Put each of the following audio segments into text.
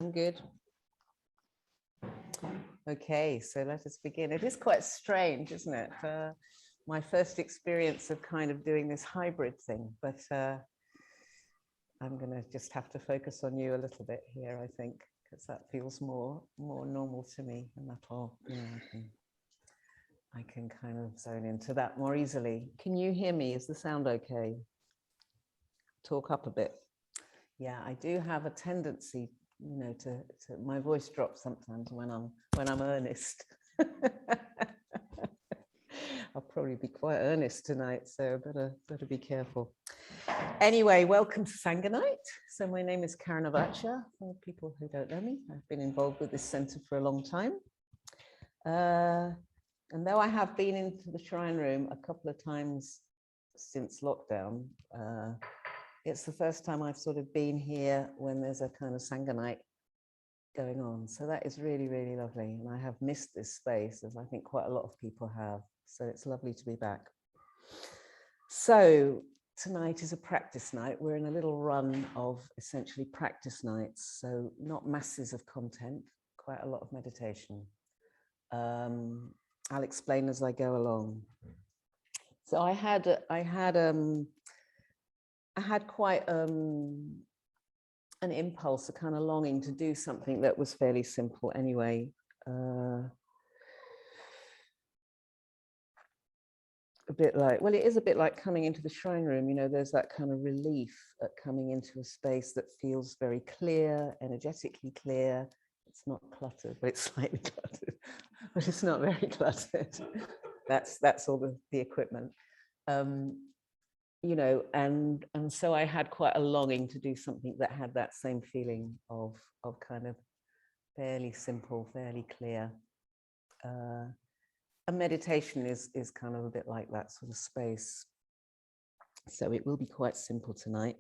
I'm good. Okay, so let us begin. It is quite strange, isn't it? My first experience of kind of doing this hybrid thing, but I'm going to just have to focus on you a little bit here, I think, because that feels more normal to me, and that'll, I can kind of zone into that more easily. Can you hear me? Is the sound okay? Talk up a bit. Yeah, I do have a tendency, to my voice drops sometimes when I'm earnest. I'll probably be quite earnest tonight, so better be careful. Anyway, welcome to Sangha night. So my name is Karunavaca. For people who don't know me, I've been involved with this centre for a long time. And though I have been into the shrine room a couple of times since lockdown, it's the first time I've sort of been here when there's a kind of Sangha night going on. So that is really, really lovely. And I have missed this space, as I think quite a lot of people have. So it's lovely to be back. So tonight is a practice night. We're in a little run of essentially practice nights. So not masses of content, quite a lot of meditation. I'll explain as I go along. So I had quite an impulse, a kind of longing to do something that was fairly simple anyway. A bit like, well, it is a bit like coming into the shrine room, there's that kind of relief at coming into a space that feels very clear, energetically clear. It's not cluttered, but it's slightly cluttered, but it's not very cluttered. That's all the equipment. And so I had quite a longing to do something that had that same feeling of kind of fairly simple, fairly clear. And meditation is kind of a bit like that sort of space. So it will be quite simple tonight.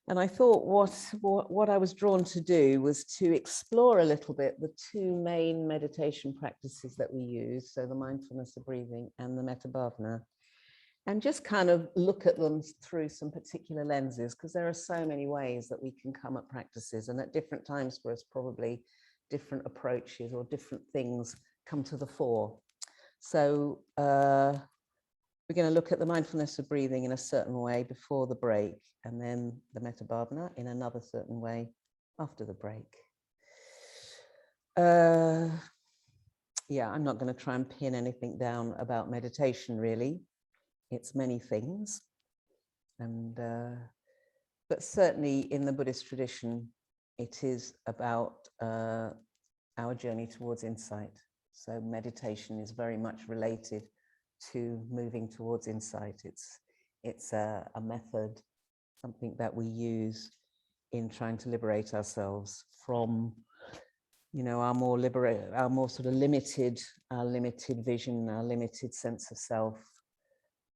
And I thought what I was drawn to do was to explore a little bit the two main meditation practices that we use, so the mindfulness of breathing and the Metavagna, and just kind of look at them through some particular lenses, because there are so many ways that we can come at practices, and at different times for us, probably different approaches or different things come to the fore. So we're going to look at the mindfulness of breathing in a certain way before the break, and then the Metabagna in another certain way after the break. Yeah, I'm not going to try and pin anything down about meditation, really. It's many things, and but certainly in the Buddhist tradition, it is about our journey towards insight. So meditation is very much related to moving towards insight. It's a method, something that we use in trying to liberate ourselves from, our more sort of limited vision, our limited sense of self,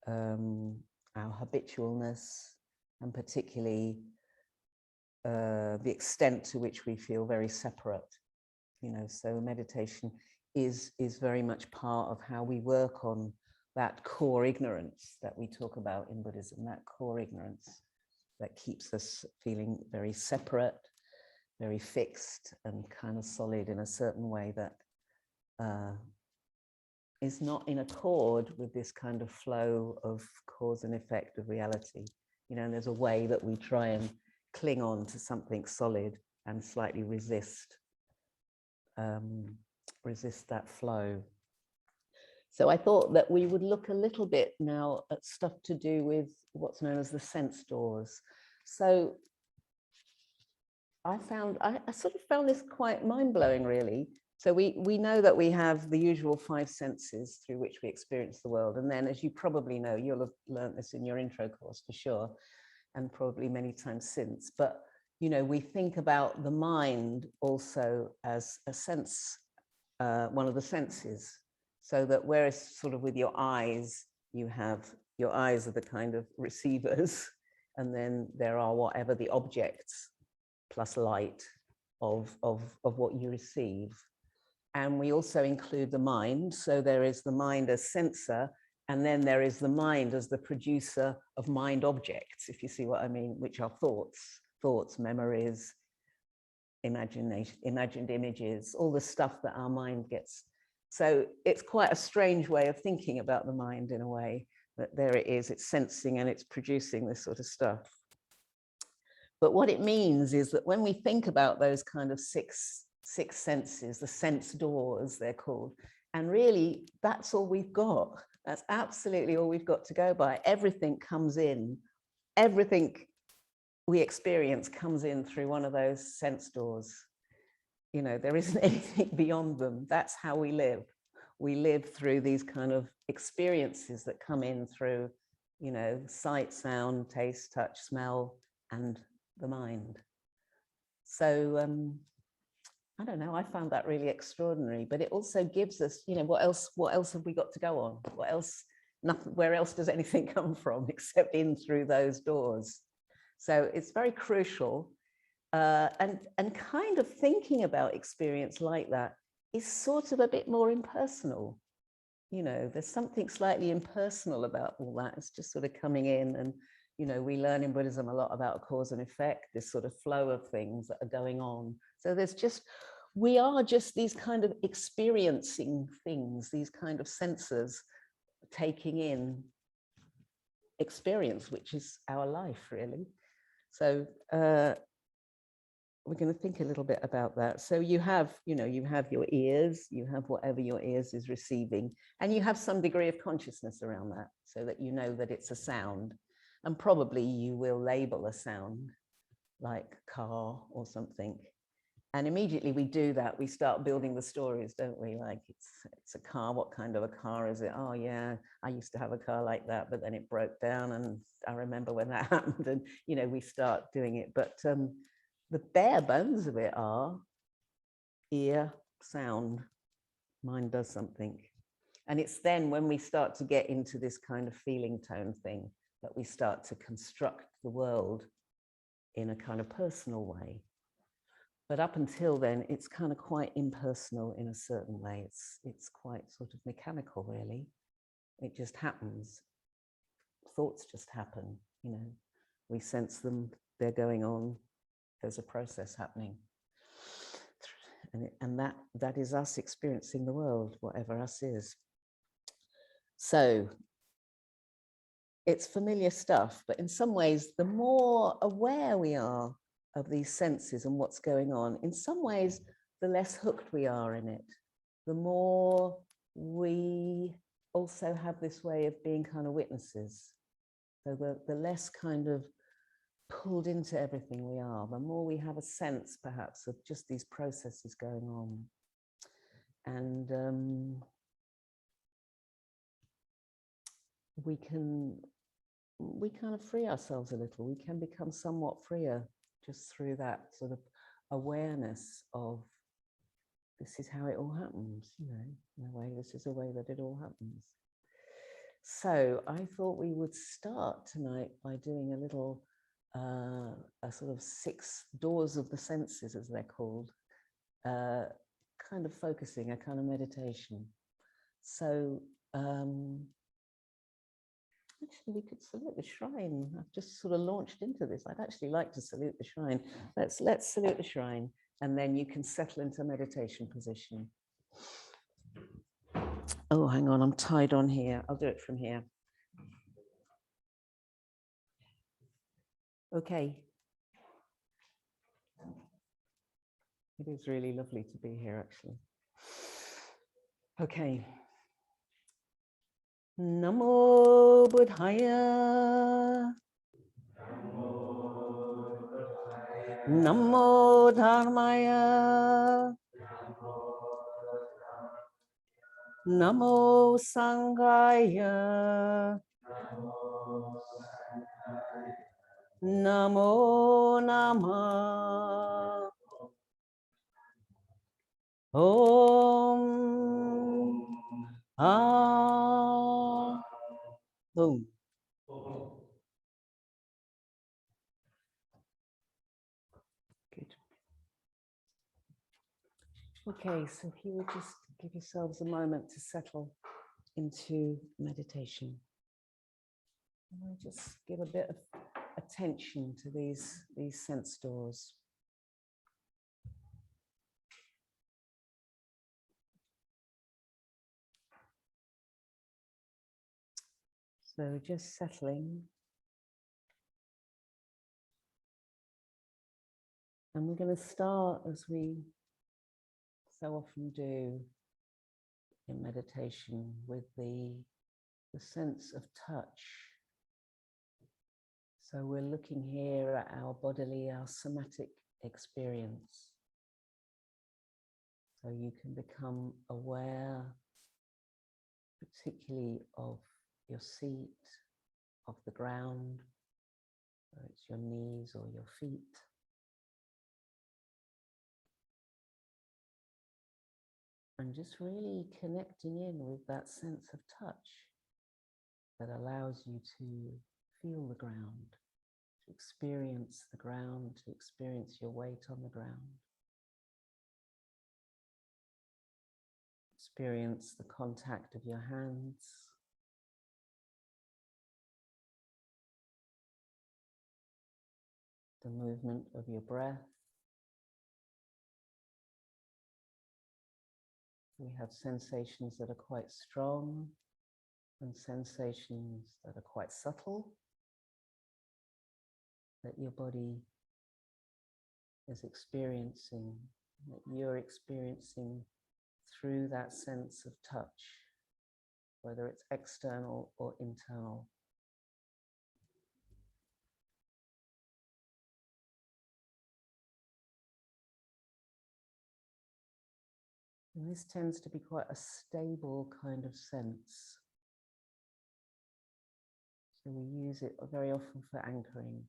our habitualness, and particularly the extent to which we feel very separate. So meditation is very much part of how we work on that core ignorance that we talk about in Buddhism, that core ignorance that keeps us feeling very separate, very fixed, and kind of solid in a certain way that is not in accord with this kind of flow of cause and effect of reality. And there's a way that we try and cling on to something solid and slightly resist that flow. So I thought that we would look a little bit now at stuff to do with what's known as the sense doors. So I sort of found this quite mind-blowing, really. So we know that we have the usual 5 senses through which we experience the world. And then, as you probably know, you'll have learned this in your intro course for sure, and probably many times since. But, we think about the mind also as a sense, one of the senses. So that whereas sort of with your eyes, your eyes are the kind of receivers, and then there are whatever the objects plus light of what you receive. And we also include the mind. So there is the mind as sensor, and then there is the mind as the producer of mind objects, if you see what I mean, which are thoughts, memories, imagined images, all the stuff that our mind gets. So it's quite a strange way of thinking about the mind in a way, that there it is, it's sensing and it's producing this sort of stuff. But what it means is that when we think about those kind of six senses, the sense doors, they're called, and really that's all we've got. That's absolutely all we've got to go by. Everything comes in, everything we experience comes in through one of those sense doors. You know, there isn't anything beyond them. That's how we live. We live through these kind of experiences that come in through, you know, sight, sound, taste, touch, smell, and the mind. So I don't know, I found that really extraordinary, but it also gives us, you know, what else have we got to go on? What else, nothing, where else does anything come from except in through those doors? So it's very crucial. And kind of thinking about experience like that is sort of a bit more impersonal. You know, there's something slightly impersonal about all that. It's just sort of coming in, and, you know, we learn in Buddhism a lot about cause and effect, this sort of flow of things that are going on. So there's just, we are just these kind of experiencing things, these kind of senses taking in experience, which is our life, really. So we're going to think a little bit about that. So you have, you know, you have your ears, you have whatever your ears is receiving, and you have some degree of consciousness around that, so that you know that it's a sound. And probably you will label a sound like car or something. And immediately we do that, we start building the stories, don't we? Like, it's a car, what kind of a car is it? Oh yeah, I used to have a car like that, but then it broke down and I remember when that happened, and, you know, we start doing it. But the bare bones of it are ear, sound, mind does something. And it's then when we start to get into this kind of feeling tone thing that we start to construct the world in a kind of personal way. But up until then, it's kind of quite impersonal in a certain way. It's quite sort of mechanical, really. It just happens. Thoughts just happen, you know. We sense them, they're going on. There's a process happening. And that is us experiencing the world, whatever us is. So it's familiar stuff, but in some ways, the more aware we are of these senses and what's going on, in some ways, the less hooked we are in it. The more we also have this way of being kind of witnesses. So the less kind of pulled into everything we are, the more we have a sense perhaps of just these processes going on. And we kind of free ourselves a little. We can become somewhat freer just through that sort of awareness of, this is how it all happens, you know, in a way, this is the way that it all happens. So I thought we would start tonight by doing a little, a sort of 6 doors of the senses, as they're called, kind of focusing, a kind of meditation. So actually, we could salute the shrine. I've just sort of launched into this. I'd actually like to salute the shrine. Let's salute the shrine, and then you can settle into meditation position. Oh, hang on, I'm tied on here. I'll do it from here. Okay. It is really lovely to be here, actually. Okay. Namo Buddhaya. Namo Dharmaya. Namo Sanghaya. Namo Namah. Om. Boom. Good. Okay, so if you would just give yourselves a moment to settle into meditation. And I just give a bit of attention to these sense doors. So just settling. And we're going to start, as we so often do in meditation, with the sense of touch. So we're looking here at our bodily, our somatic experience. So you can become aware, particularly of your seat, of the ground, whether it's your knees or your feet. And just really connecting in with that sense of touch that allows you to feel the ground, to experience the ground, to experience your weight on the ground. Experience the contact of your hands. The movement of your breath. We have sensations that are quite strong and sensations that are quite subtle, that your body is experiencing, that you're experiencing through that sense of touch, whether it's external or internal. And this tends to be quite a stable kind of sense. So we use it very often for anchoring.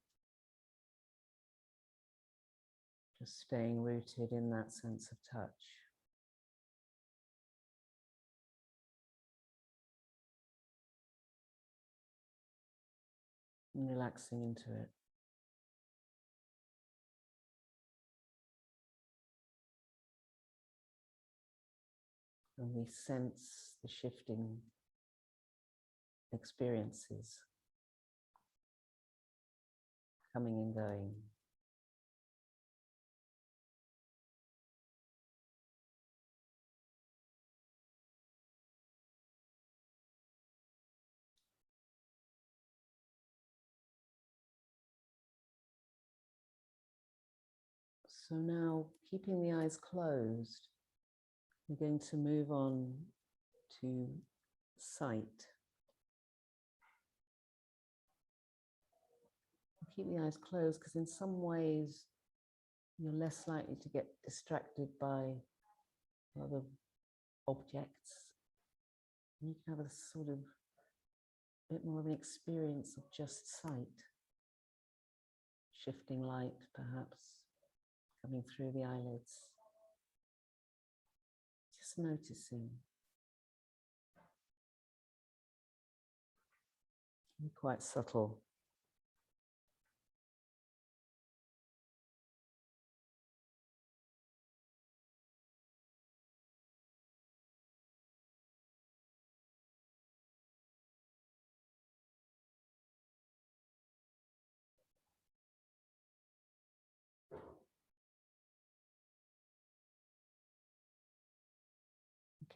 Just staying rooted in that sense of touch. And relaxing into it. And we sense the shifting experiences coming and going. So now, keeping the eyes closed, we're going to move on to sight. Keep the eyes closed because in some ways you're less likely to get distracted by other objects. You can have a sort of bit more of an experience of just sight. Shifting light, perhaps, coming through the eyelids. Just noticing. Quite subtle.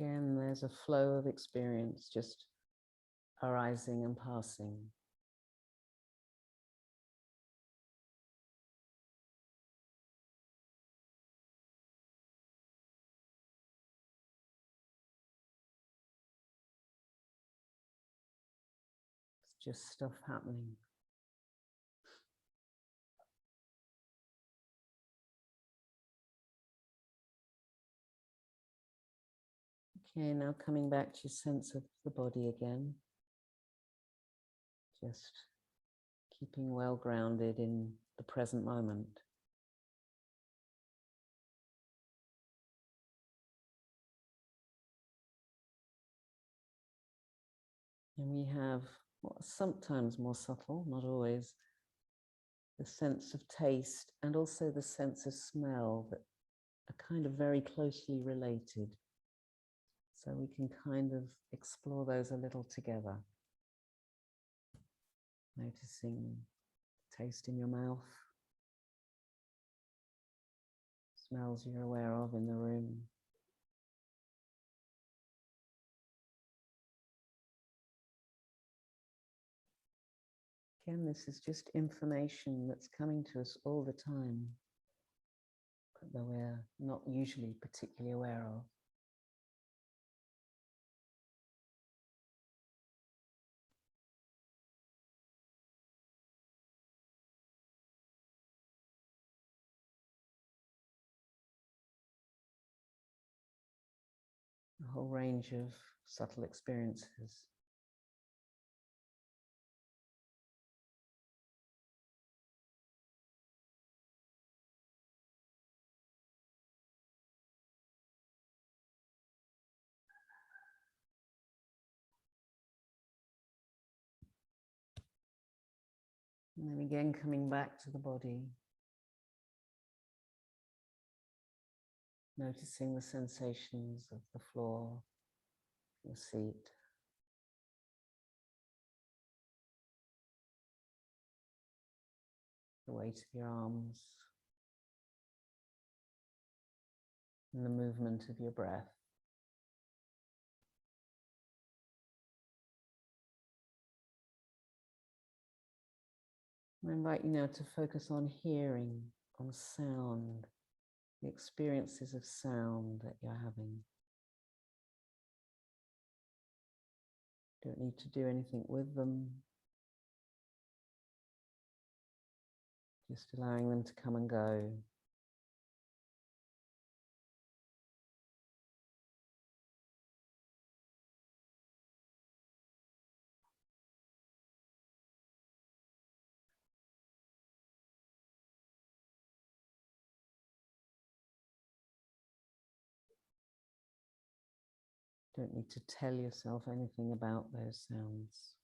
Again, there's a flow of experience just arising and passing. It's just stuff happening. Okay, now coming back to your sense of the body again. Just keeping well grounded in the present moment. And we have sometimes more subtle, not always, the sense of taste and also the sense of smell that are kind of very closely related. So we can kind of explore those a little together. Noticing taste in your mouth, smells you're aware of in the room. Again, this is just information that's coming to us all the time, that we're not usually particularly aware of. A whole range of subtle experiences. And then again, coming back to the body, noticing the sensations of the floor, your seat. The weight of your arms, and the movement of your breath. I invite you now to focus on hearing, on sound, the experiences of sound that you're having. Don't need to do anything with them. Just allowing them to come and go. Don't need to tell yourself anything about those sounds.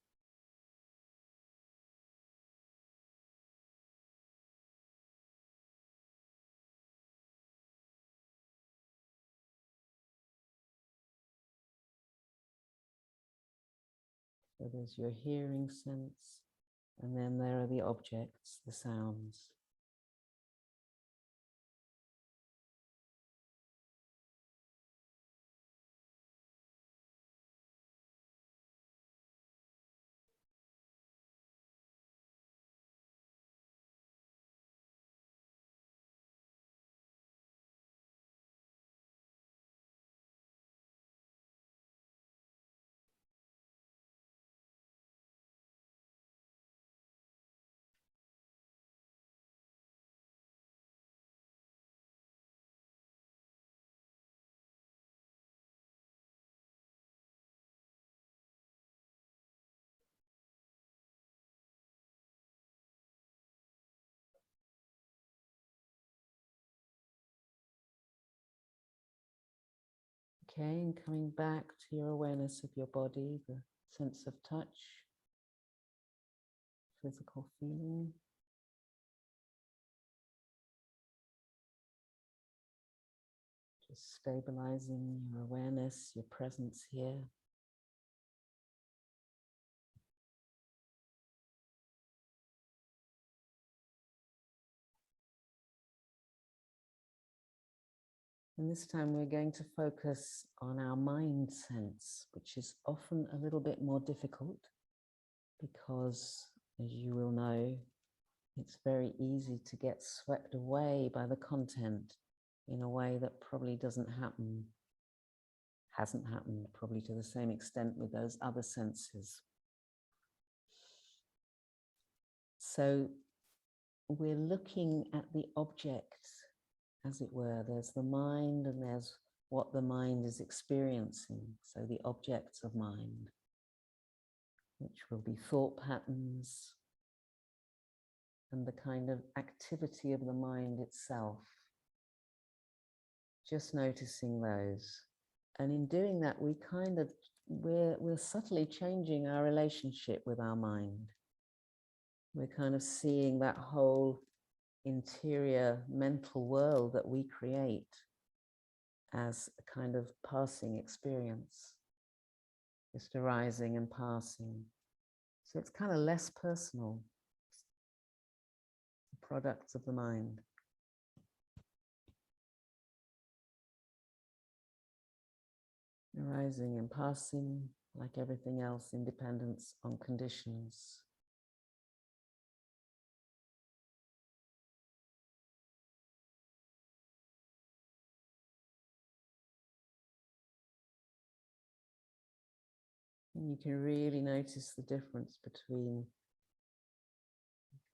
So there's your hearing sense, and then there are the objects, the sounds. Okay, and coming back to your awareness of your body, the sense of touch, physical feeling. Just stabilizing your awareness, your presence here. And this time we're going to focus on our mind sense, which is often a little bit more difficult because, as you will know, it's very easy to get swept away by the content in a way that probably hasn't happened probably to the same extent with those other senses. So we're looking at the objects, as it were. There's the mind and there's what the mind is experiencing. So the objects of mind, which will be thought patterns and the kind of activity of the mind itself. Just noticing those. And in doing that, we're subtly changing our relationship with our mind. We're kind of seeing that whole interior mental world that we create as a kind of passing experience, just arising and passing. So it's kind of less personal, the products of the mind. Arising and passing, like everything else, independence on conditions. And you can really notice the difference between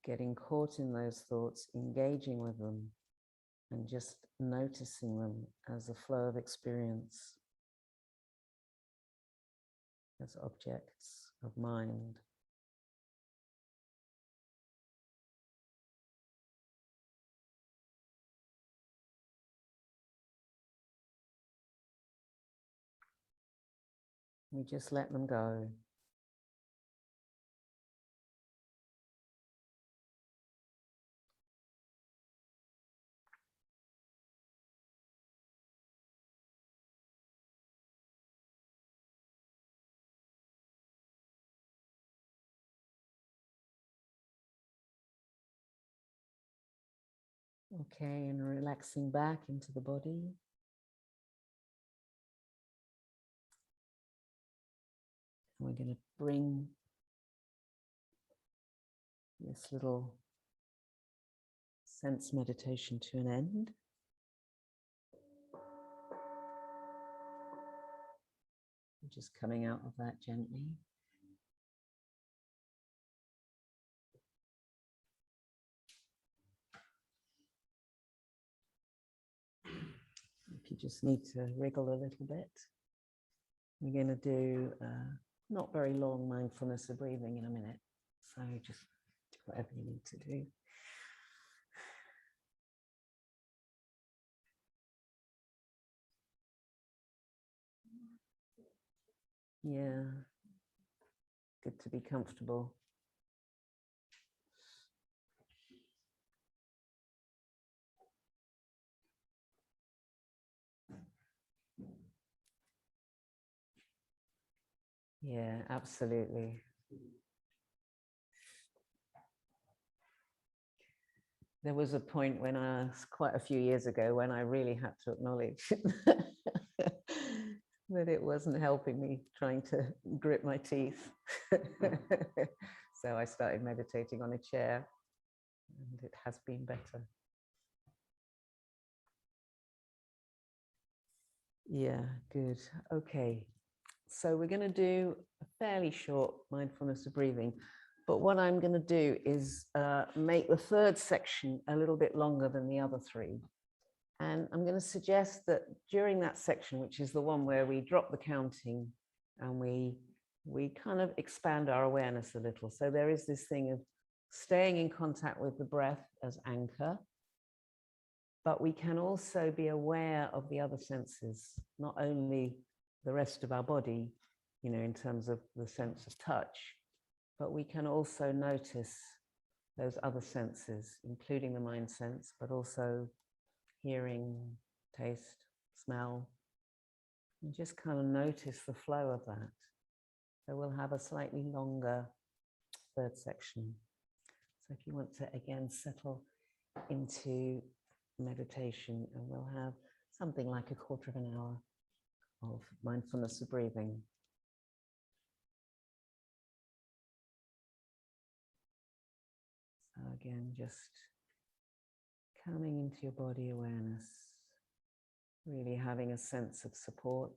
getting caught in those thoughts, engaging with them, and just noticing them as a flow of experience, as objects of mind. We just let them go. Okay, and relaxing back into the body. And we're going to bring this little sense meditation to an end. Just coming out of that gently. If you just need to wriggle a little bit, we're going to do not very long mindfulness of breathing in a minute. So just do whatever you need to do. Yeah, good to be comfortable. Yeah, absolutely. There was a point when quite a few years ago, when I really had to acknowledge that it wasn't helping me trying to grit my teeth. So I started meditating on a chair, and it has been better. Yeah, good. Okay. So we're going to do a fairly short mindfulness of breathing. But what I'm going to do is make the third section a little bit longer than the other three. And I'm going to suggest that during that section, which is the one where we drop the counting and we kind of expand our awareness a little. So there is this thing of staying in contact with the breath as anchor, but we can also be aware of the other senses, not only the rest of our body, in terms of the sense of touch, but we can also notice those other senses, including the mind sense, but also hearing, taste, smell, and just kind of notice the flow of that. So we'll have a slightly longer third section. So if you want to, again, settle into meditation, and we'll have something like a quarter of an hour of mindfulness of breathing. So again, just coming into your body awareness, really having a sense of support,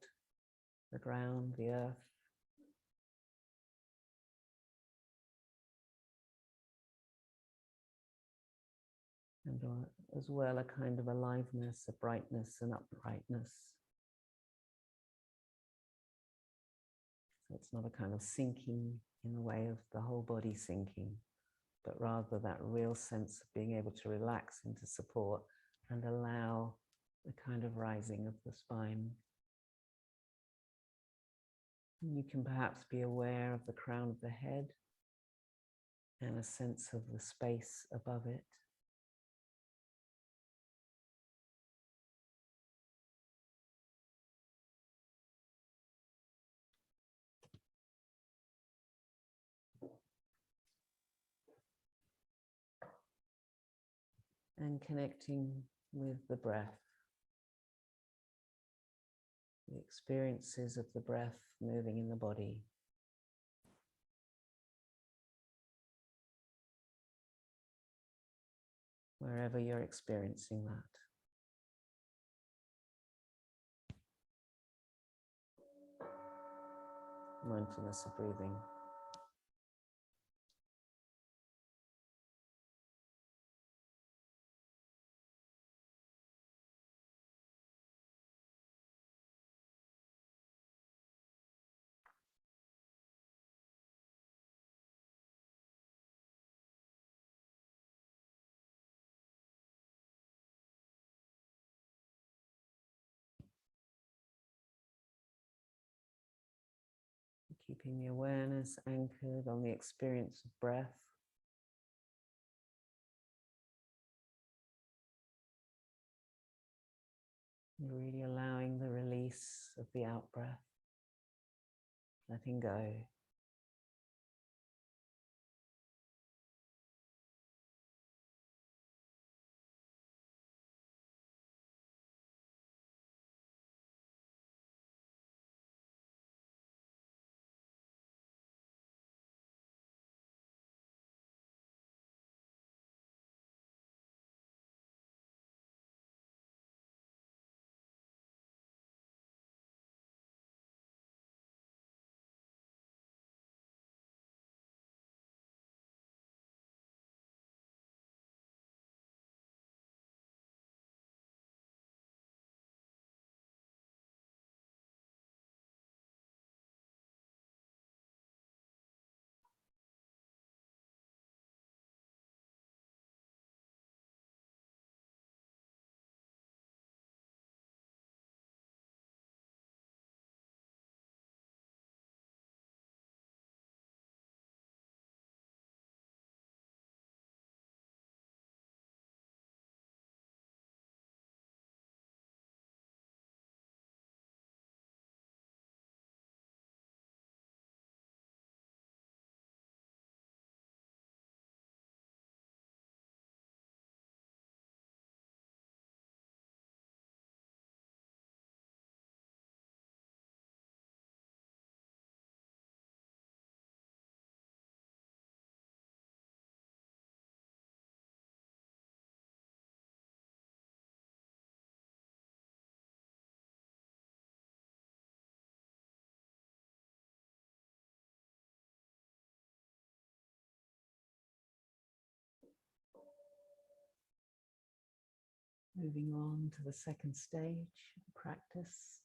the ground, the earth. And as well, a kind of aliveness, a brightness, an uprightness. So it's not a kind of sinking in the way of the whole body sinking, but rather that real sense of being able to relax into support and allow the kind of rising of the spine. And you can perhaps be aware of the crown of the head and a sense of the space above it. And connecting with the breath, the experiences of the breath moving in the body. Wherever you're experiencing that. Mindfulness of breathing. Keeping the awareness anchored on the experience of breath. Really allowing the release of the out-breath, letting go. Moving on to the second stage of practice.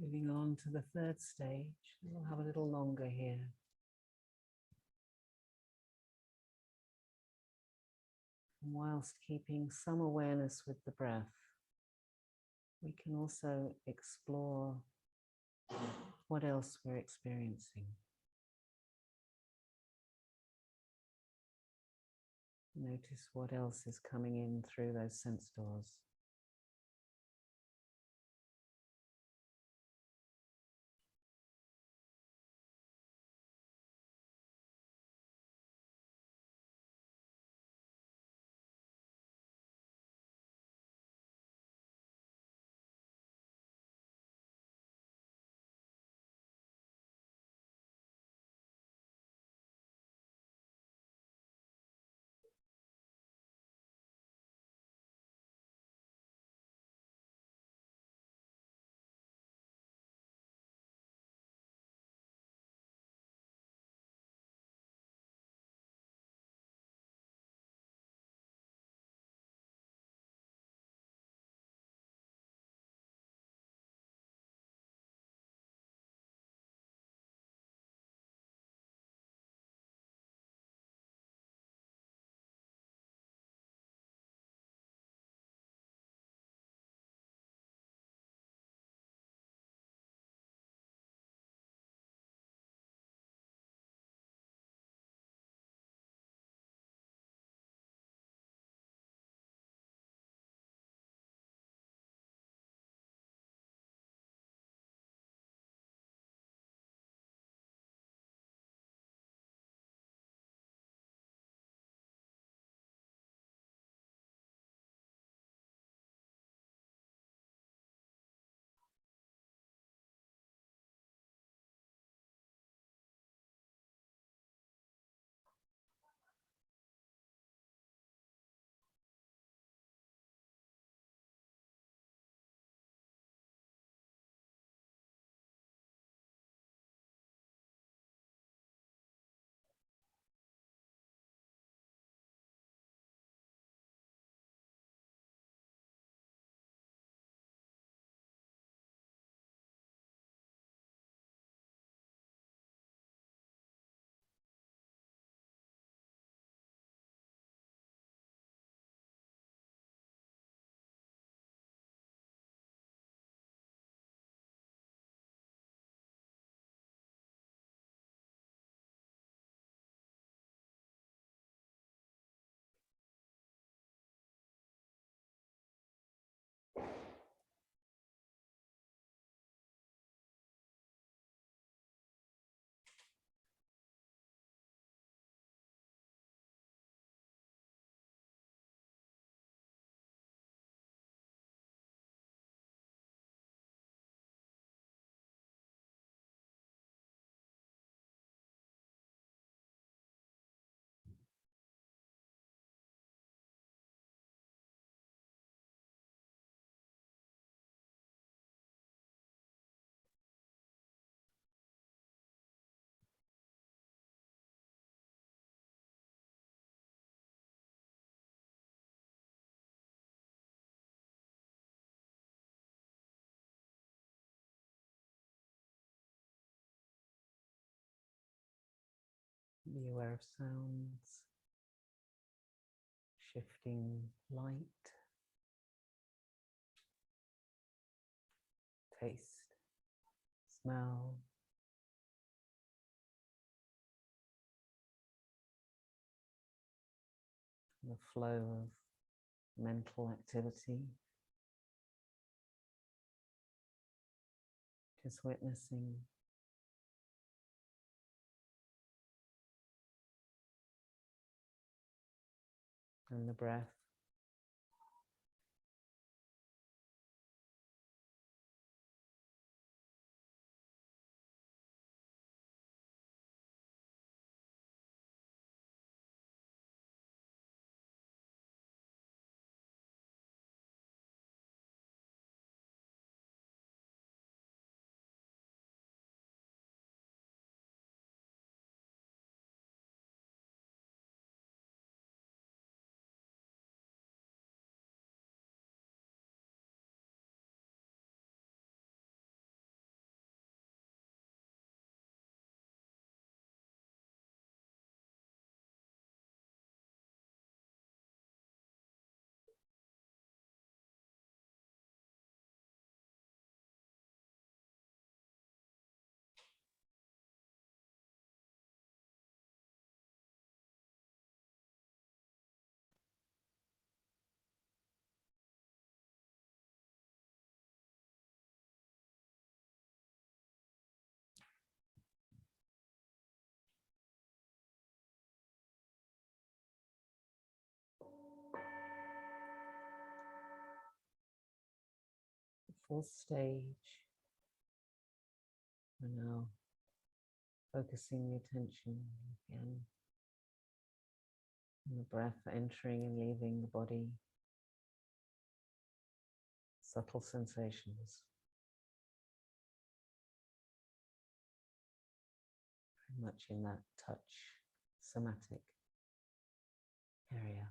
Moving on to the third stage, we'll have a little longer here. And whilst keeping some awareness with the breath, we can also explore what else we're experiencing. Notice what else is coming in through those sense doors. Be aware of sounds, shifting light, taste, smell, the flow of mental activity. Just witnessing. And the breath. fourth stage. And now focusing the attention again on the breath entering and leaving the body. Subtle sensations. Very much in that touch, somatic area.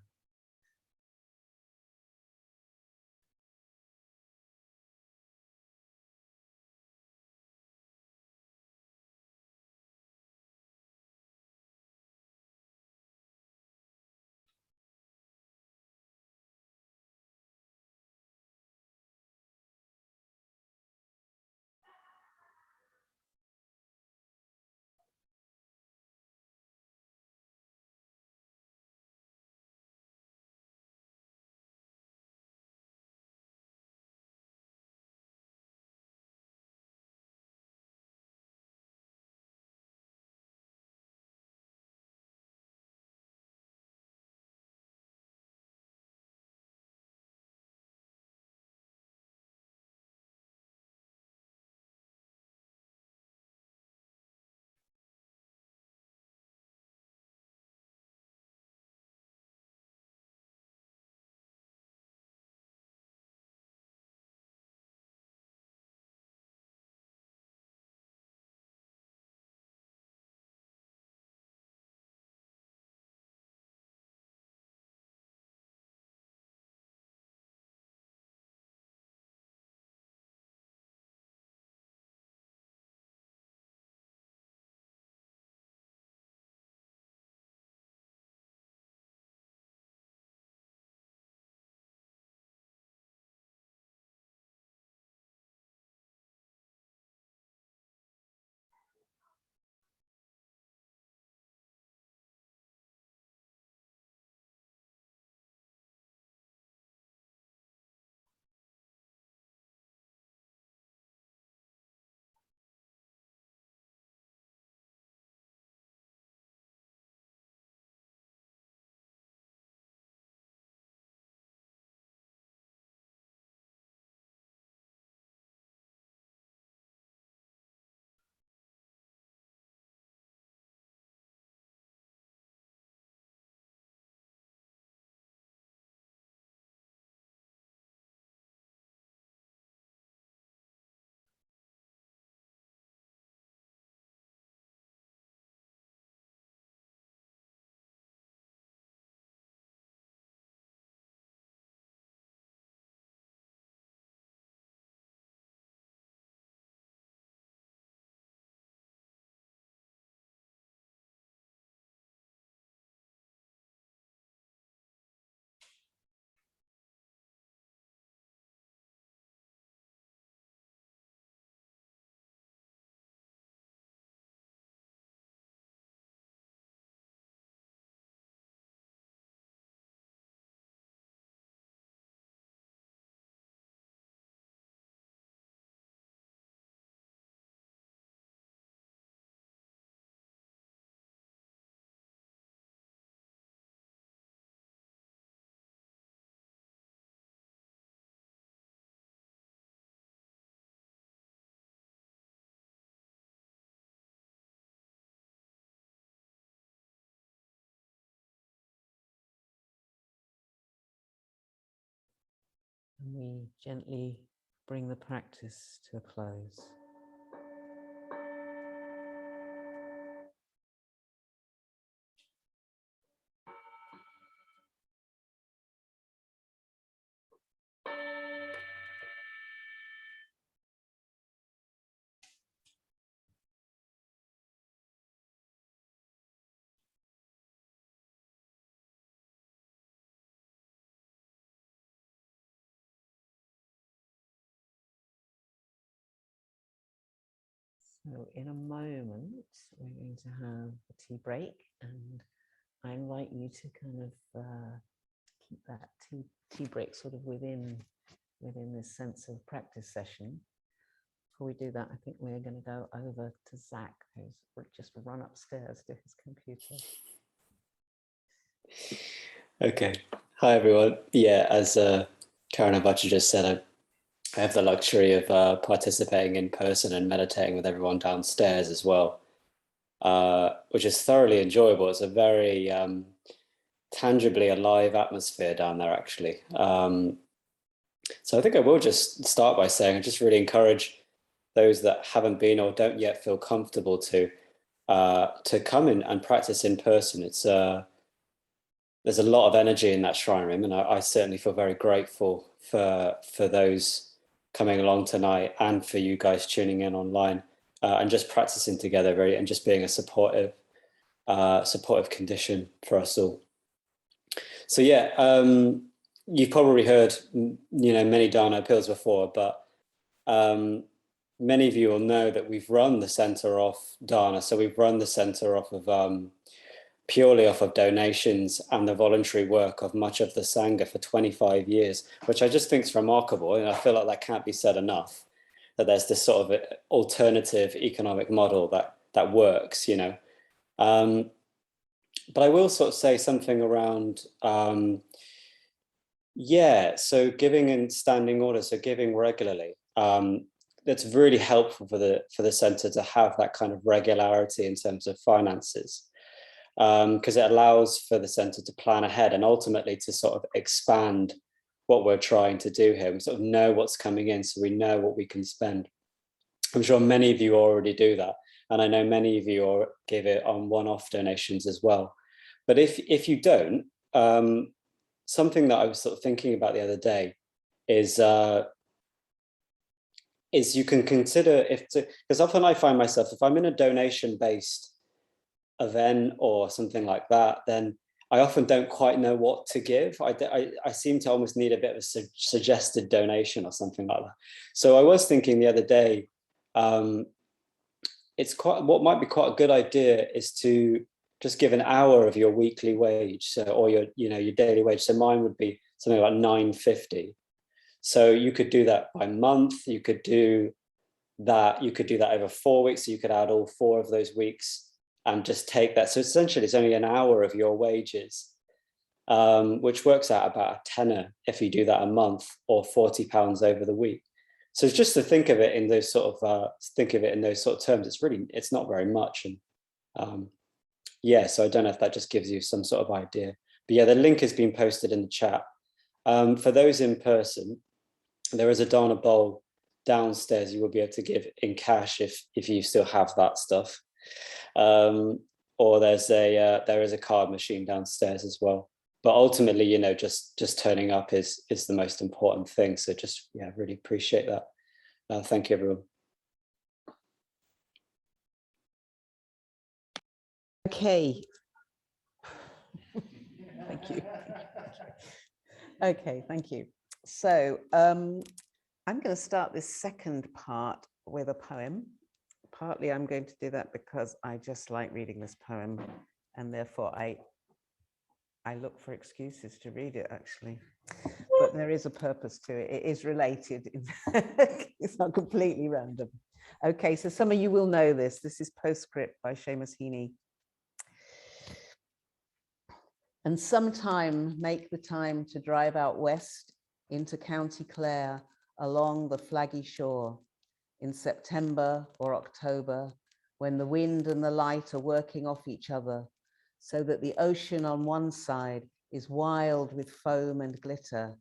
And we gently bring the practice to a close. So in a moment, we're going to have a tea break, and I invite you to kind of keep that tea break sort of within this sense of practice session. Before we do that, I think we're going to go over to Zach, who's just run upstairs to his computer. Okay. Hi, everyone. Yeah, as Karunavaca just said, I have the luxury of participating in person and meditating with everyone downstairs as well, which is thoroughly enjoyable. It's a very tangibly alive atmosphere down there, actually. So I think I will just start by saying I just really encourage those that haven't been or don't yet feel comfortable to come in and practice in person. It's there's a lot of energy in that shrine room, and I certainly feel very grateful for those coming along tonight and for you guys tuning in online and just practicing together, very, and just being a supportive condition for us all. So yeah, you've probably heard, many Dharma appeals before, but many of you will know that we've run the center off Dharna. So we've run the center off of purely off of donations and the voluntary work of much of the Sangha for 25 years, which I just think is remarkable. And I feel like that can't be said enough, that there's this sort of alternative economic model that works, but I will sort of say something around, so giving in standing order, so giving regularly. That's really helpful for the center to have that kind of regularity in terms of finances, because it allows for the center to plan ahead and ultimately to sort of expand what we're trying to do here. We sort of know what's coming in, so we know what we can spend. I'm sure many of you already do that, and I know many of you give it on one-off donations as well. But if you don't, something that I was sort of thinking about the other day is you can consider because often I find myself, if I'm in a donation-based event or something like that, then I often don't quite know what to give. I seem to almost need a bit of a suggested donation or something like that. So I was thinking the other day, what might be quite a good idea is to just give an hour of your weekly wage, or your daily wage. So mine would be something like $9.50. So you could do that by month. You could do that over 4 weeks. So you could add all 4 of those weeks and just take that. So essentially it's only an hour of your wages, which works out about a tenner if you do that a month, or £40 over the week. So it's just to think of it in those sort of terms. It's not very much. And so I don't know if that just gives you some sort of idea. But yeah, the link has been posted in the chat. For those in person, there is a Dharna bowl downstairs. You will be able to give in cash if you still have that stuff. Or there is a card machine downstairs as well. But ultimately, just turning up is the most important thing. So just, really appreciate that. Thank you, everyone. Okay. Thank you. Okay, thank you. So I'm going to start this second part with a poem. Partly I'm going to do that because I just like reading this poem, and therefore I look for excuses to read it, actually. But there is a purpose to it. It is related. It's not completely random. Okay, so some of you will know this. This is Postscript by Sheamus Heaney. And sometime make the time to drive out west into County Clare along the flaggy shore in September or October, when the wind and the light are working off each other, so that the ocean on one side is wild with foam and glitter,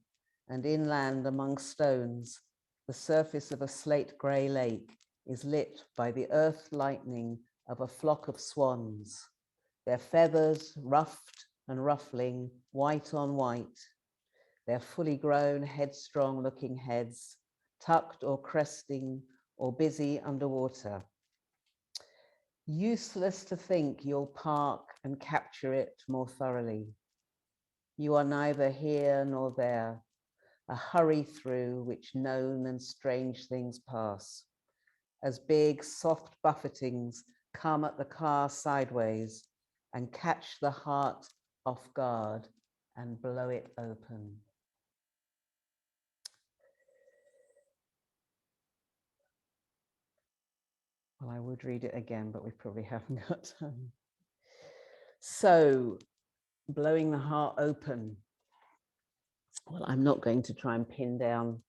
and inland among stones, the surface of a slate grey lake is lit by the earth lightning of a flock of swans, their feathers ruffed and ruffling, white on white, their fully grown, headstrong looking heads, tucked or cresting or busy underwater. Useless to think you'll park and capture it more thoroughly. You are neither here nor there, a hurry through which known and strange things pass, as big, soft buffetings come at the car sideways and catch the heart off guard and blow it open. Well, I would read it again, but we probably haven't got time. So, blowing the heart open. Well, I'm not going to try and pin down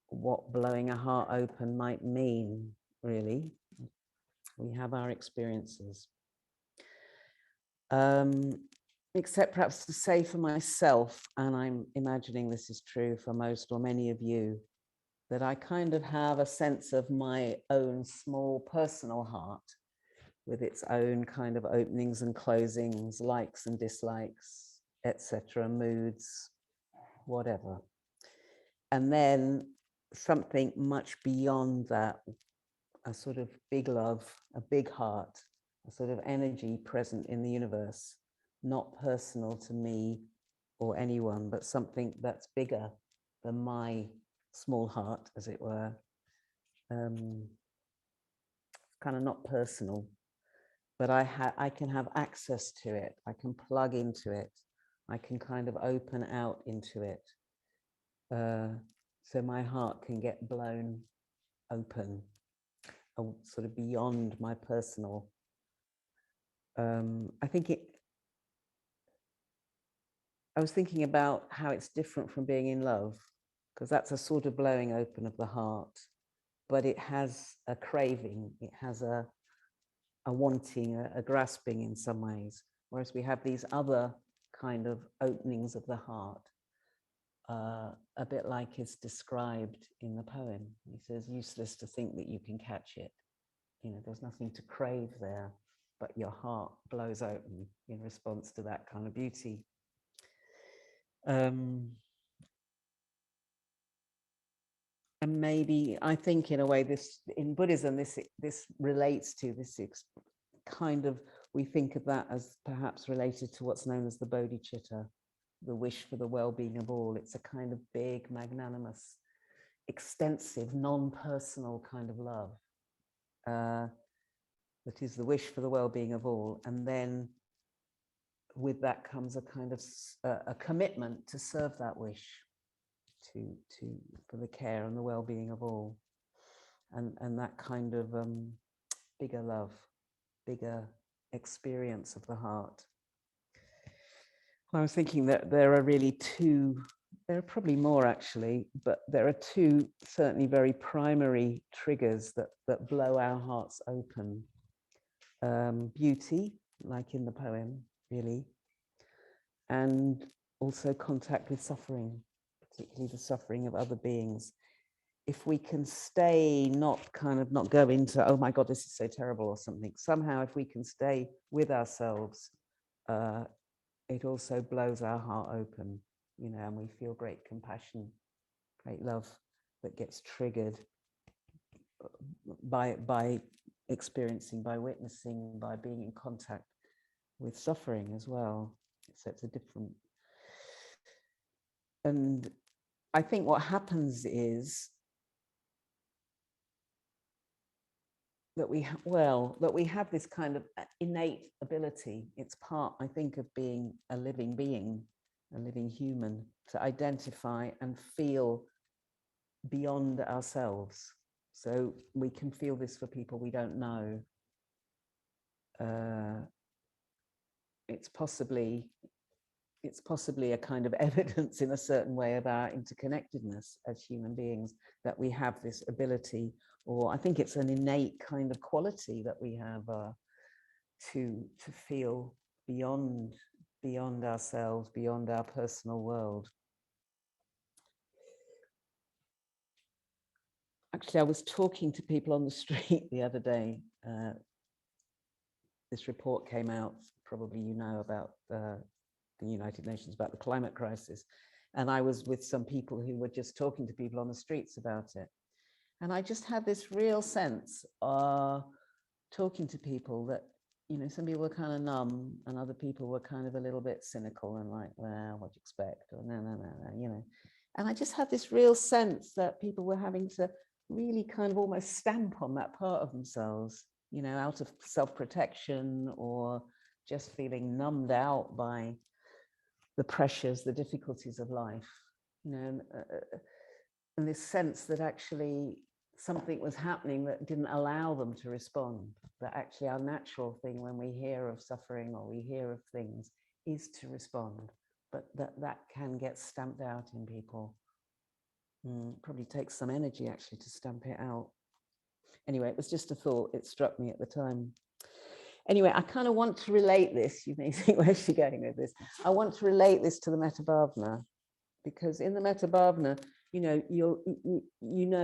what blowing a heart open might mean, really. We have our experiences. Except perhaps to say for myself, and I'm imagining this is true for most or many of you, that I kind of have a sense of my own small personal heart with its own kind of openings and closings, likes and dislikes, etc., moods, whatever. And then something much beyond that, a sort of big love, a big heart, a sort of energy present in the universe, not personal to me or anyone, but something that's bigger than my small heart, as it were. Kind of not personal, but I can have access to it. I can plug into it. I can kind of open out into it. So my heart can get blown open, sort of beyond my personal. I was thinking about how it's different from being in love, because that's a sort of blowing open of the heart, but it has a craving, it has a wanting, a grasping in some ways, whereas we have these other kind of openings of the heart, a bit like is described in the poem. He says, useless to think that you can catch it. You know, there's nothing to crave there, but your heart blows open in response to that kind of beauty. And maybe I think in a way this, in Buddhism, this relates to this kind of, we think of that as perhaps related to what's known as the bodhicitta, the wish for the well-being of all. It's a kind of big, magnanimous, extensive, non-personal kind of love that is the wish for the well-being of all. And then with that comes a kind of a commitment to serve that wish, for the care and the well-being of all, and that kind of bigger love, bigger experience of the heart. I was thinking that there are really two, there are probably more actually, but there are two certainly very primary triggers that blow our hearts open. Beauty, like in the poem, really, and also contact with suffering, particularly the suffering of other beings. If we can stay, not go into, oh my God, this is so terrible or something. Somehow, if we can stay with ourselves, it also blows our heart open, you know, and we feel great compassion, great love that gets triggered by experiencing, by witnessing, by being in contact with suffering as well. So it's a different. And I think what happens is that we have this kind of innate ability. It's part, I think, of being a living being, a living human, to identify and feel beyond ourselves. So we can feel this for people we don't know. It's possibly a kind of evidence in a certain way of our interconnectedness as human beings, that we have this ability, or I think it's an innate kind of quality that we have to feel beyond ourselves, beyond our personal world. Actually, I was talking to people on the street the other day. This report came out, probably you know, about the United Nations, about the climate crisis. And I was with some people who were just talking to people on the streets about it. And I just had this real sense talking to people that, you know, some people were kind of numb and other people were kind of a little bit cynical and like, well, what do you expect? Or no, you know. And I just had this real sense that people were having to really kind of almost stamp on that part of themselves, you know, out of self-protection or just feeling numbed out by the pressures, the difficulties of life, you know, and this sense that actually something was happening that didn't allow them to respond, that actually our natural thing when we hear of suffering or we hear of things is to respond, but that can get stamped out in people. Probably takes some energy actually to stamp it out. Anyway, it was just a thought. It struck me at the time. Anyway, I kind of want to relate this. You may think, where's she going with this? I want to relate this to the Metavagna, because in the Metavagna,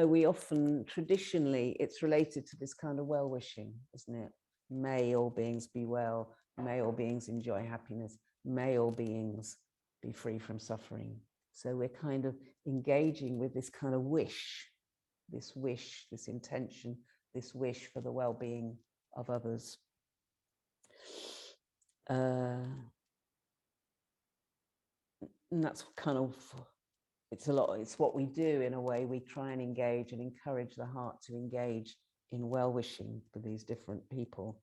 we often, traditionally, it's related to this kind of well-wishing, isn't it? May all beings be well. May all beings enjoy happiness. May all beings be free from suffering. So we're kind of engaging with this kind of wish, this intention, this wish for the well-being of others. And that's kind of, it's what we do in a way. We try and engage and encourage the heart to engage in well-wishing for these different people.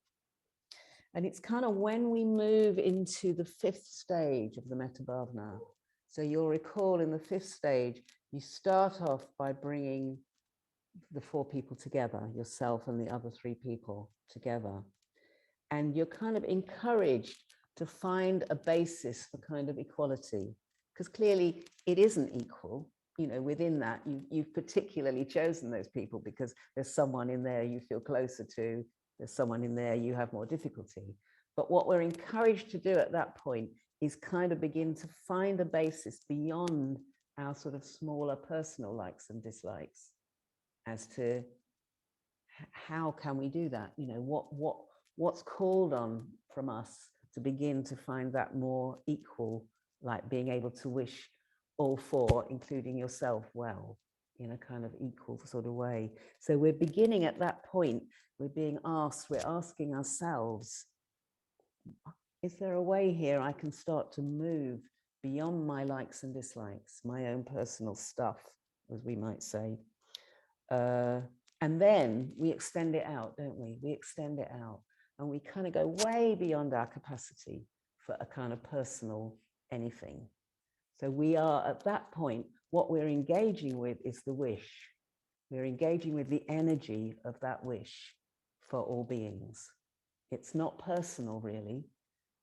And it's kind of when we move into the 5th stage of the Metabhavna. So you'll recall in the 5th stage, you start off by bringing the 4 people together, yourself and the other 3 people together. And you're kind of encouraged to find a basis for kind of equality, because clearly it isn't equal. Within that, you've particularly chosen those people because there's someone in there you feel closer to, there's someone in there you have more difficulty. But what we're encouraged to do at that point is kind of begin to find a basis beyond our sort of smaller personal likes and dislikes as to how can we do that? What's called on from us to begin to find that more equal, like being able to wish all 4, including yourself, well, in a kind of equal sort of way. So we're beginning at that point, we're asking ourselves, is there a way here I can start to move beyond my likes and dislikes, my own personal stuff, as we might say? And then we extend it out, don't we? We extend it out and we kind of go way beyond our capacity for a kind of personal anything. So we are at that point, what we're engaging with is the wish. We're engaging with the energy of that wish for all beings. It's not personal, really.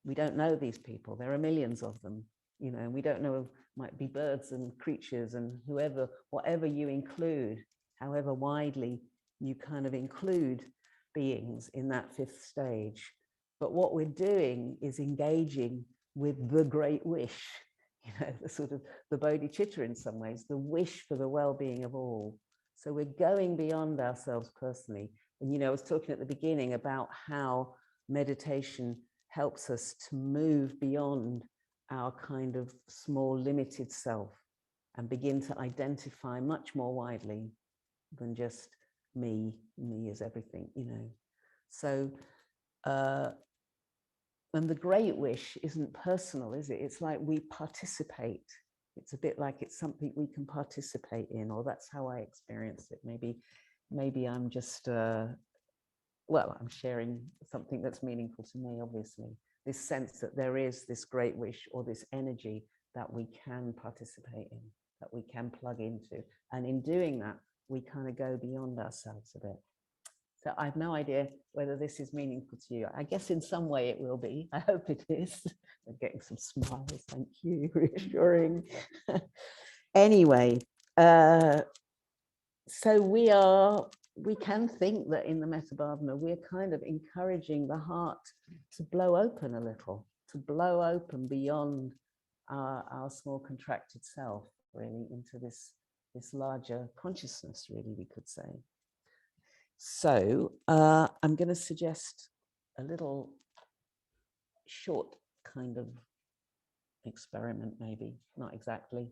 We don't know these people. There are millions of them, and we don't know, might be birds and creatures and whatever you include, however widely you kind of include beings in that 5th stage. But what we're doing is engaging with the great wish, the sort of the bodhicitta in some ways, the wish for the well-being of all. So we're going beyond ourselves personally. And, I was talking at the beginning about how meditation helps us to move beyond our kind of small, limited self and begin to identify much more widely than just me is everything, So, and the great wish isn't personal, is it? It's like we participate. It's a bit like it's something we can participate in, or that's how I experience it. Maybe I'm just, I'm sharing something that's meaningful to me, obviously. This sense that there is this great wish or this energy that we can participate in, that we can plug into. And in doing that, we kind of go beyond ourselves a bit. So I have no idea whether this is meaningful to you. I guess in some way it will be. I hope it is. I'm getting some smiles. Thank you. Reassuring. Anyway, so we can think that in the Metabhavna, we're kind of encouraging the heart to blow open a little, to blow open beyond our small contracted self, really, into this larger consciousness, really, we could say. So I'm going to suggest a little short kind of experiment, maybe, not exactly.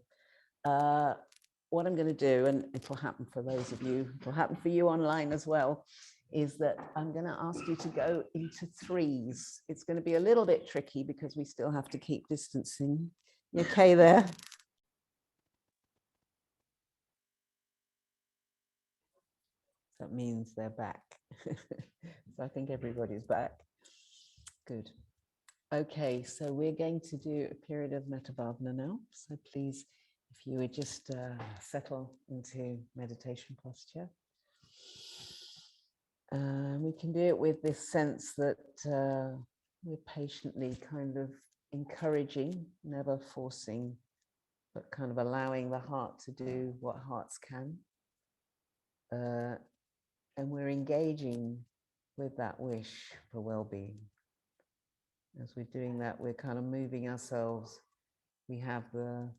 What I'm going to do, and it'll happen for those of you, it'll happen for you online as well, is that I'm going to ask you to go into 3s. It's going to be a little bit tricky because we still have to keep distancing. You okay there? That means they're back. So I think everybody's back. Good. Okay, so we're going to do a period of Metavagna now. So please, if you would just settle into meditation posture. We can do it with this sense that we're patiently kind of encouraging, never forcing but kind of allowing the heart to do what hearts can. And we're engaging with that wish for well-being. As we're doing that, we're kind of moving ourselves. We have the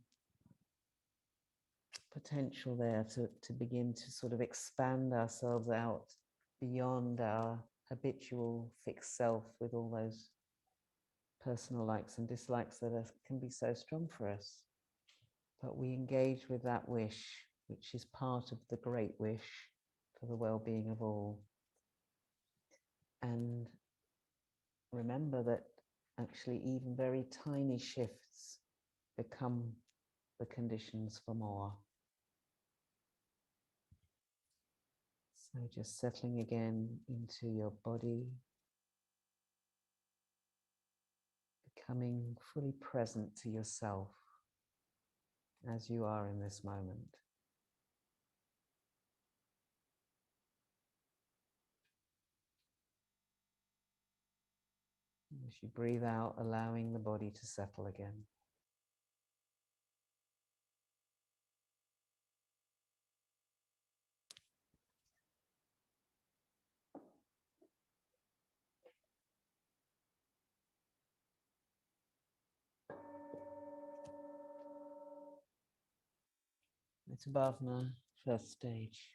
potential there to begin to sort of expand ourselves out beyond our habitual fixed self with all those personal likes and dislikes that can be so strong for us. But we engage with that wish, which is part of the great wish for the well-being of all. And remember that actually even very tiny shifts become the conditions for more. So just settling again into your body, becoming fully present to yourself as you are in this moment. As you breathe out, allowing the body to settle again. Metavagna, first stage.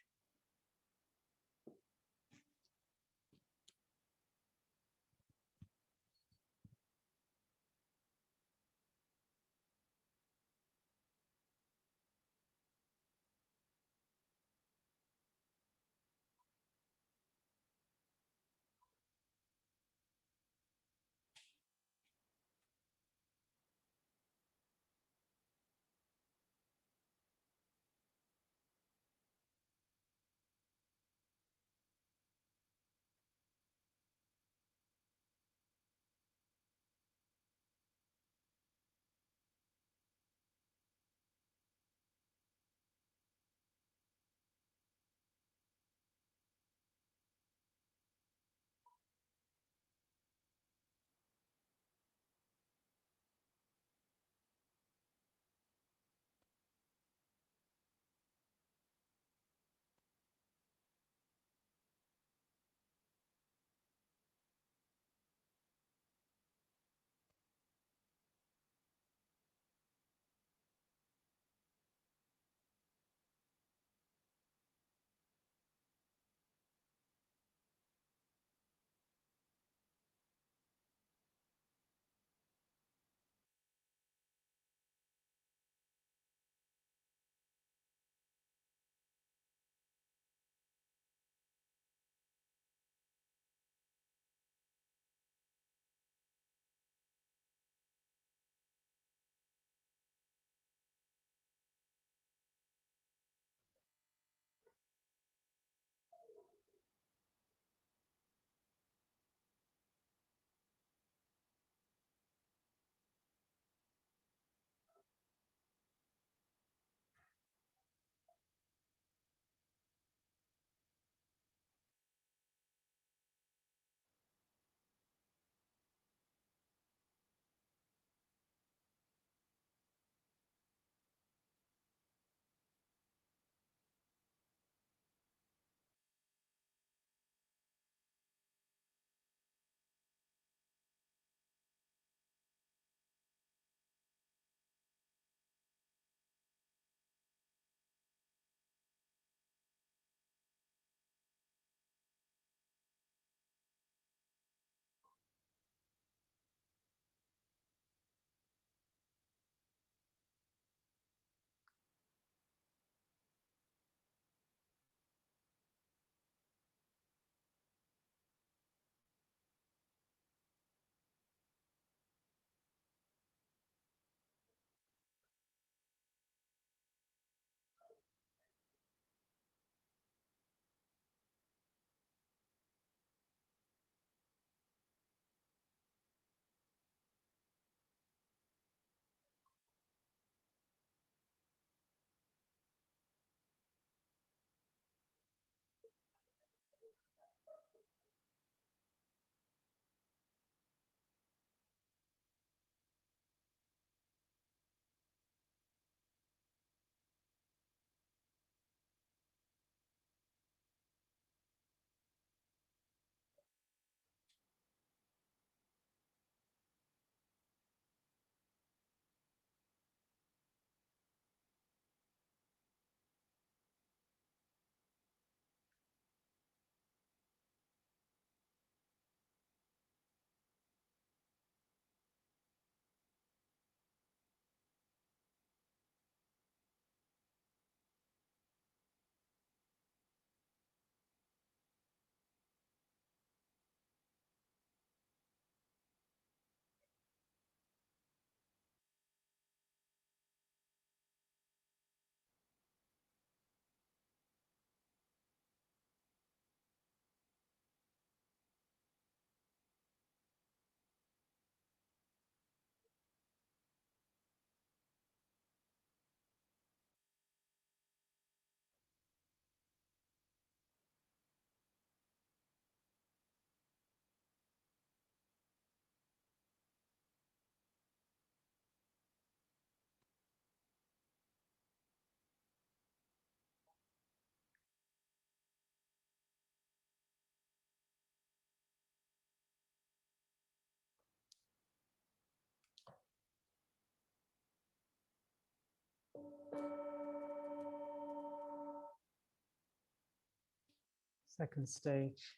Second stage.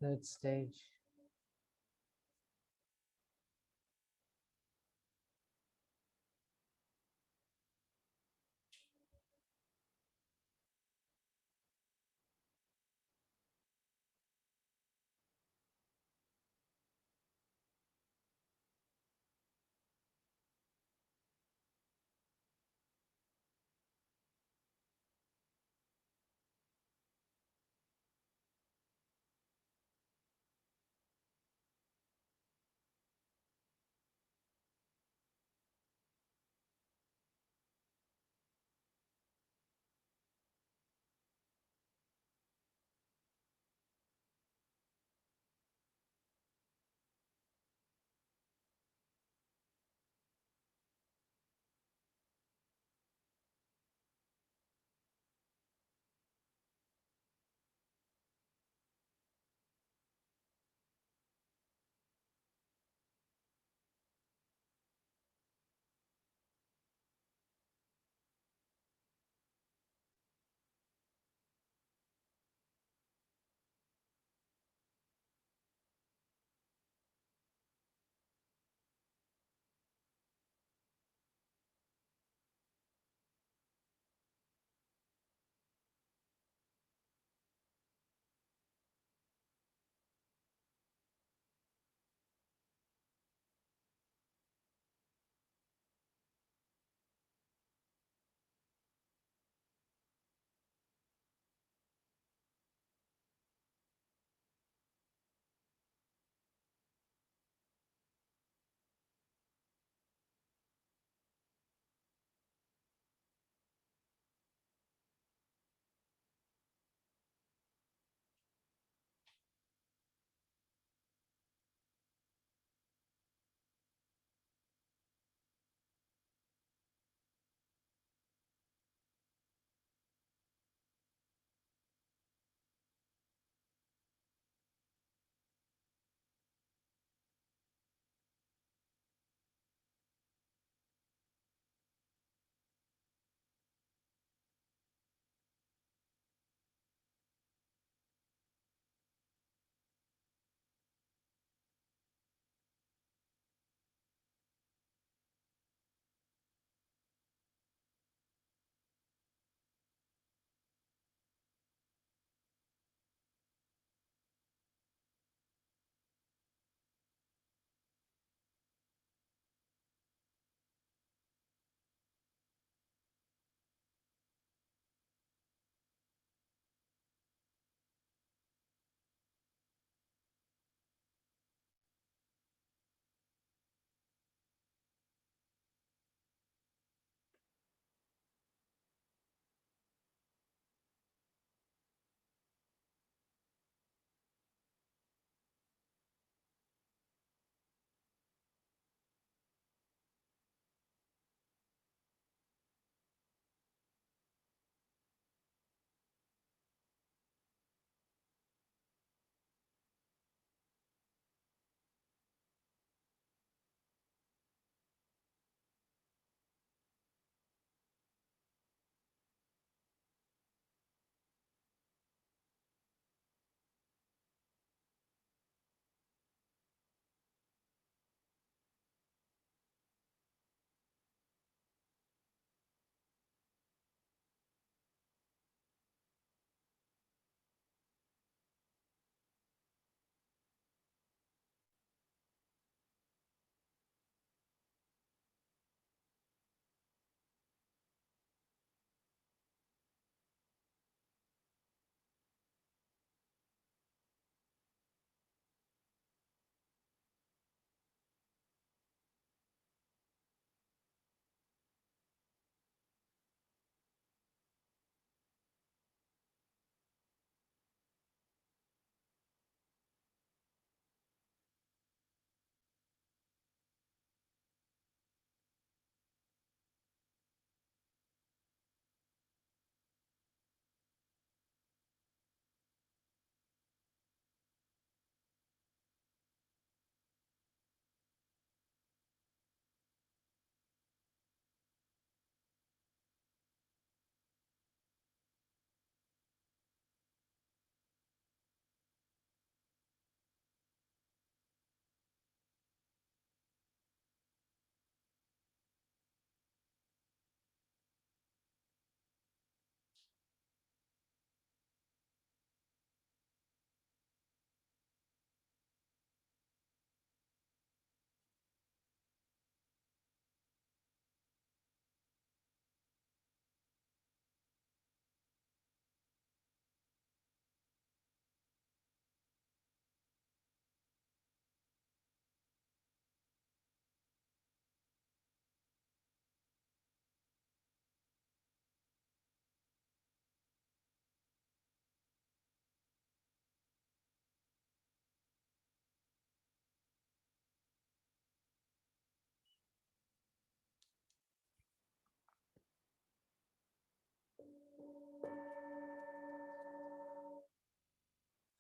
Third stage.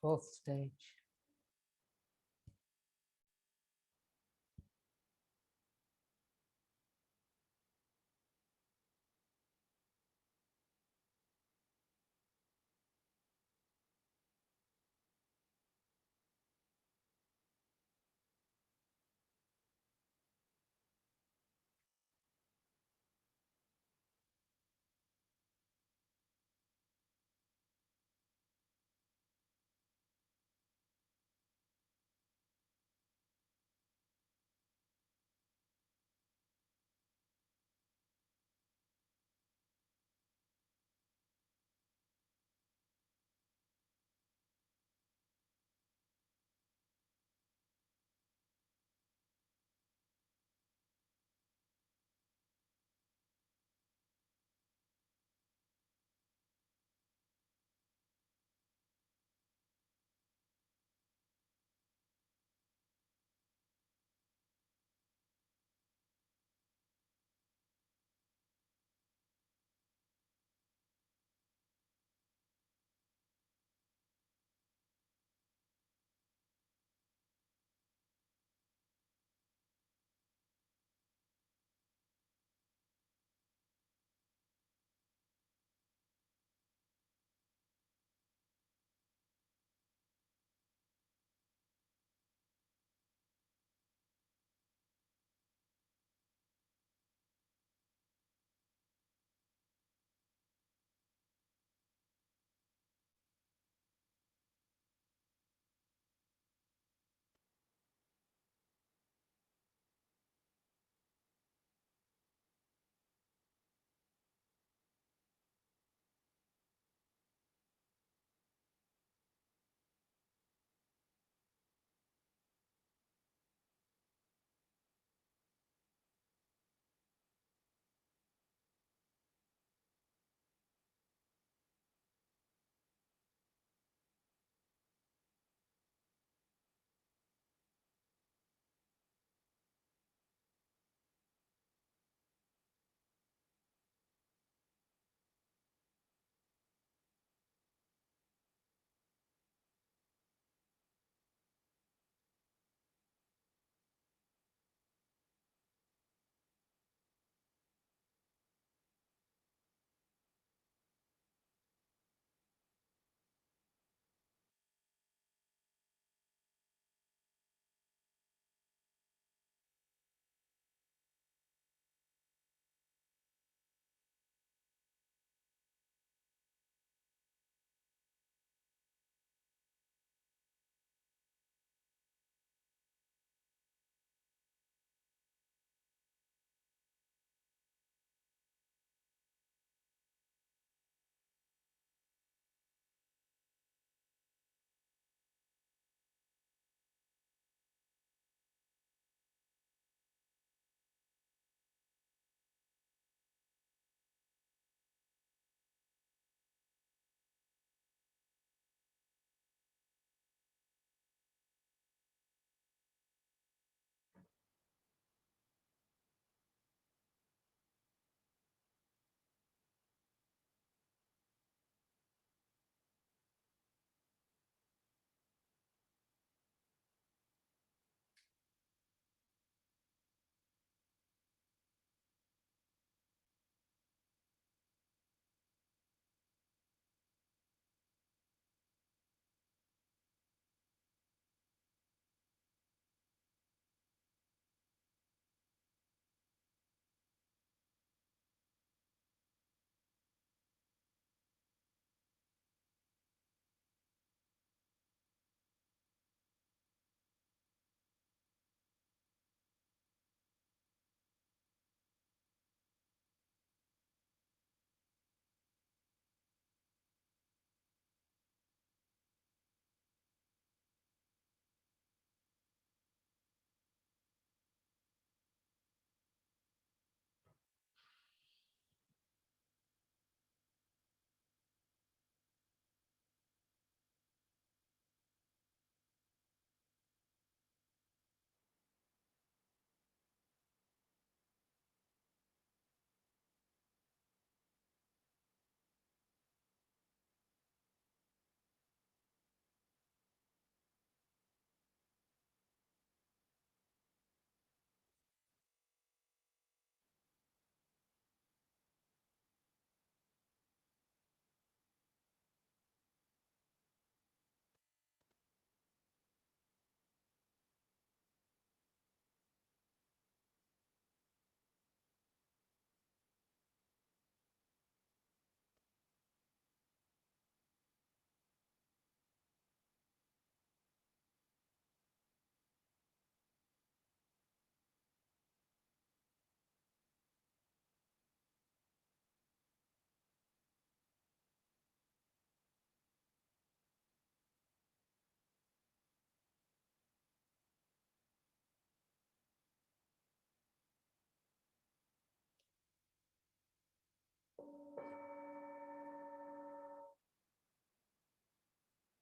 Fourth stage.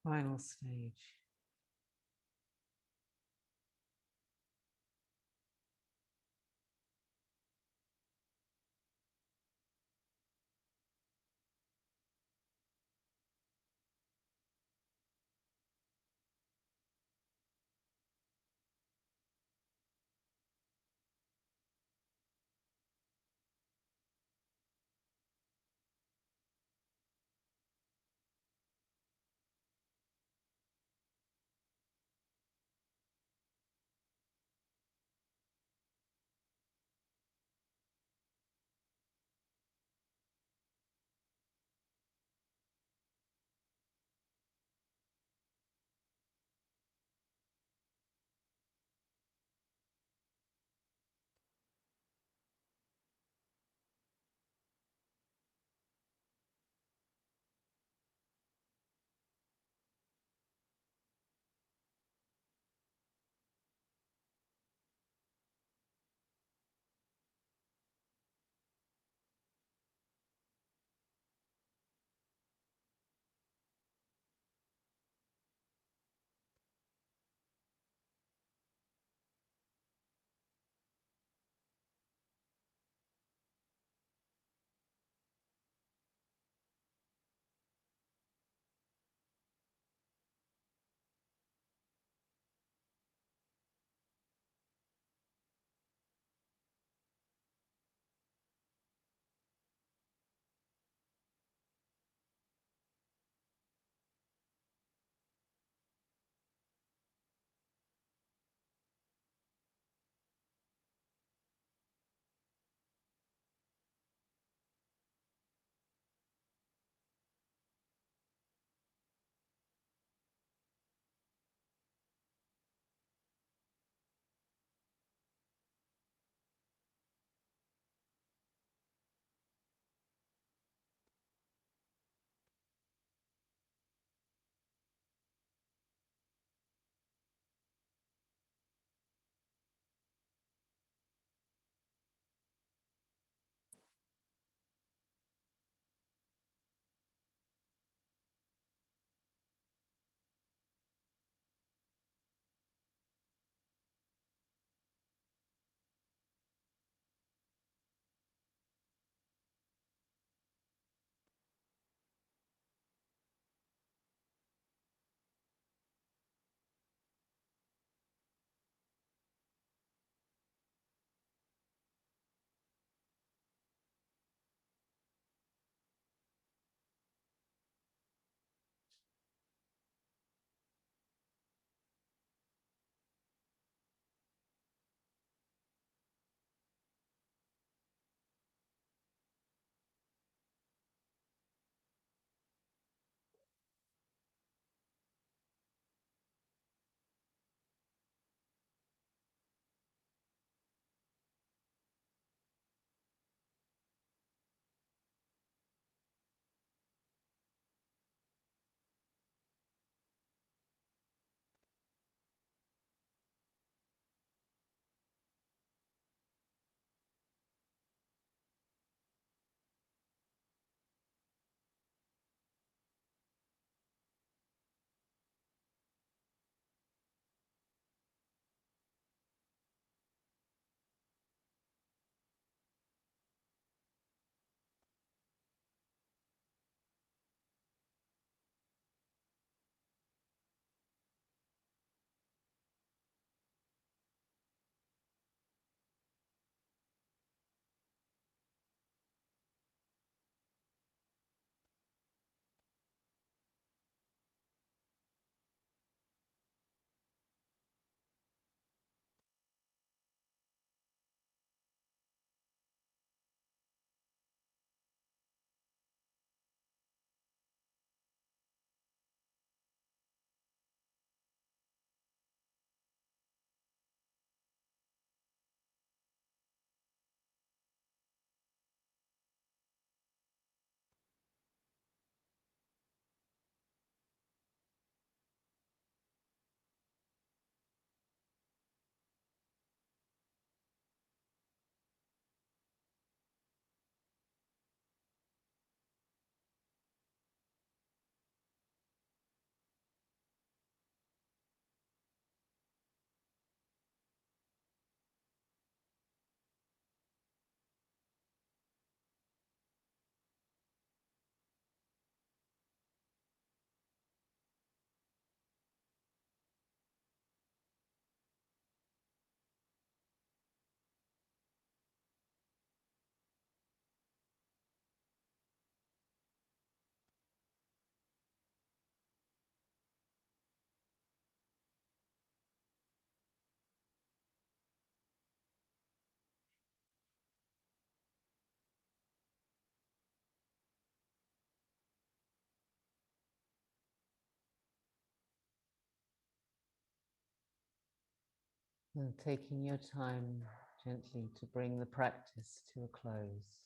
Final stage. And taking your time gently to bring the practice to a close.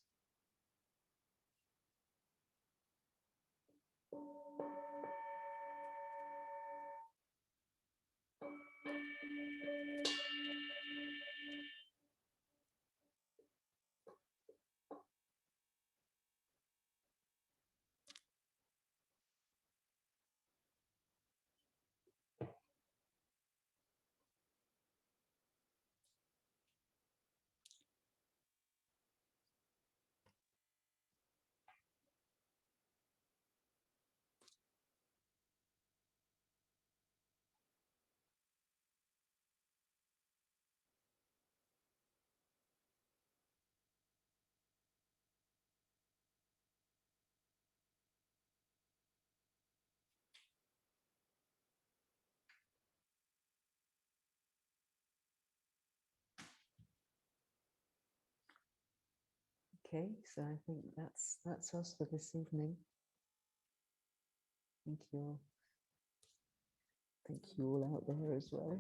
Okay, so I think that's us for this evening. Thank you all. Thank you all out there as well.